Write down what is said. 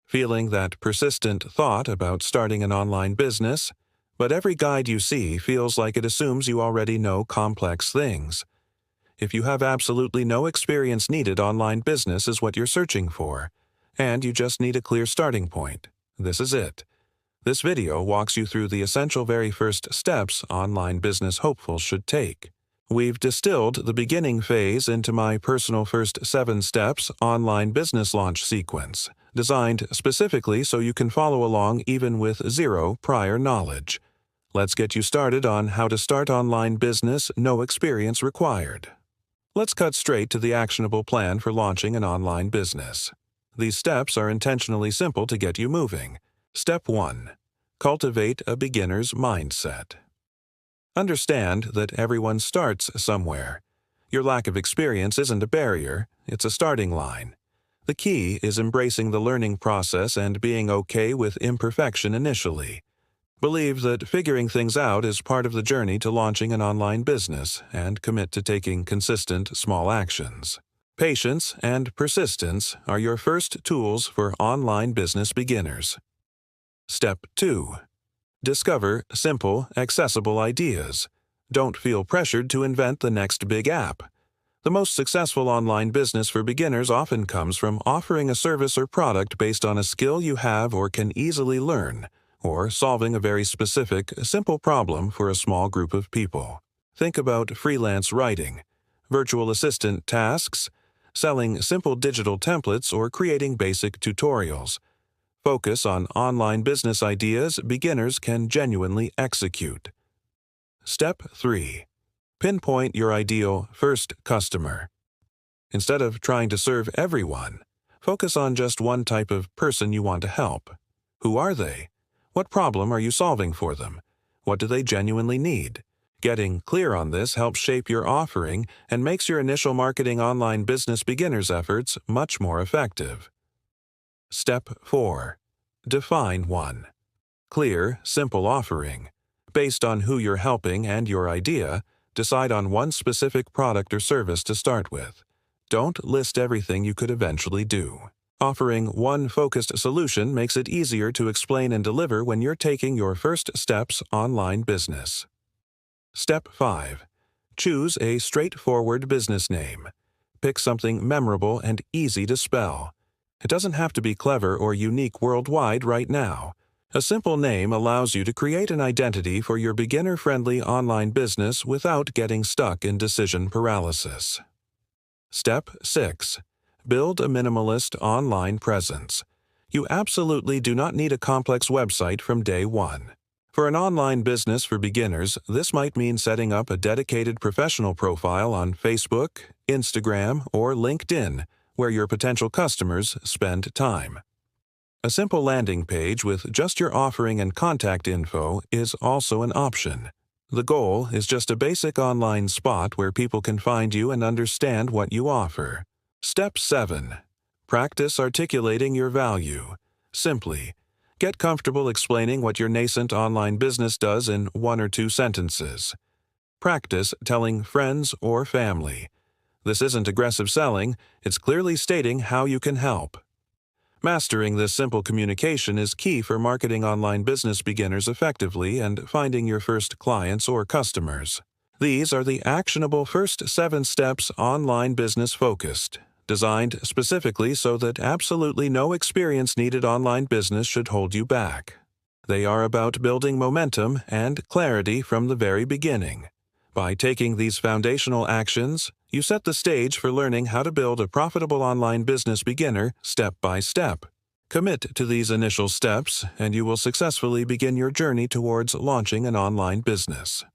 Feeling that persistent thought about starting an online business, but every guide you see feels like it assumes you already know complex things. If you have absolutely no experience needed, online business is what you're searching for, and you just need a clear starting point. This is it. This video walks you through the essential very first steps online business hopefuls should take. We've distilled the beginning phase into my personal first 7 steps online business launch sequence, designed specifically so you can follow along even with zero prior knowledge. Let's get you started on how to start online business, no experience required. Let's cut straight to the actionable plan for launching an online business. These steps are intentionally simple to get you moving. Step 1. Cultivate a beginner's mindset. Understand that everyone starts somewhere. Your lack of experience isn't a barrier, it's a starting line. The key is embracing the learning process and being okay with imperfection initially. Believe that figuring things out is part of the journey to launching an online business, and commit to taking consistent, small actions. Patience and persistence are your first tools for online business beginners. Step 2. Discover simple, accessible ideas. Don't feel pressured to invent the next big app. The most successful online business for beginners often comes from offering a service or product based on a skill you have or can easily learn, or solving a very specific, simple problem for a small group of people. Think about freelance writing, virtual assistant tasks, selling simple digital templates, or creating basic tutorials. Focus on online business ideas beginners can genuinely execute. Step 3. Pinpoint your ideal first customer. Instead of trying to serve everyone, focus on just one type of person you want to help. Who are they? What problem are you solving for them? What do they genuinely need? Getting clear on this helps shape your offering and makes your initial marketing online business beginners efforts much more effective. Step 4. Define one. Clear, simple offering. Based on who you're helping and your idea, decide on one specific product or service to start with. Don't list everything you could eventually do. Offering one focused solution makes it easier to explain and deliver when you're taking your first steps online business. Step 5. Choose a straightforward business name. Pick something memorable and easy to spell. It doesn't have to be clever or unique worldwide right now. A simple name allows you to create an identity for your beginner-friendly online business without getting stuck in decision paralysis. Step 6. Build a minimalist online presence. You absolutely do not need a complex website from day one. For an online business for beginners, this might mean setting up a dedicated professional profile on Facebook, Instagram, or LinkedIn, where your potential customers spend time. A simple landing page with just your offering and contact info is also an option. The goal is just a basic online spot where people can find you and understand what you offer. Step 7. Practice articulating your value. Simply, get comfortable explaining what your nascent online business does in 1 or 2 sentences. Practice telling friends or family. This isn't aggressive selling, it's clearly stating how you can help. Mastering this simple communication is key for marketing online business beginners effectively and finding your first clients or customers. These are the actionable first 7 steps online business focused, designed specifically so that absolutely no experience needed online business should hold you back. They are about building momentum and clarity from the very beginning. By taking these foundational actions, you set the stage for learning how to build a profitable online business beginner step by step. Commit to these initial steps, and you will successfully begin your journey towards launching an online business.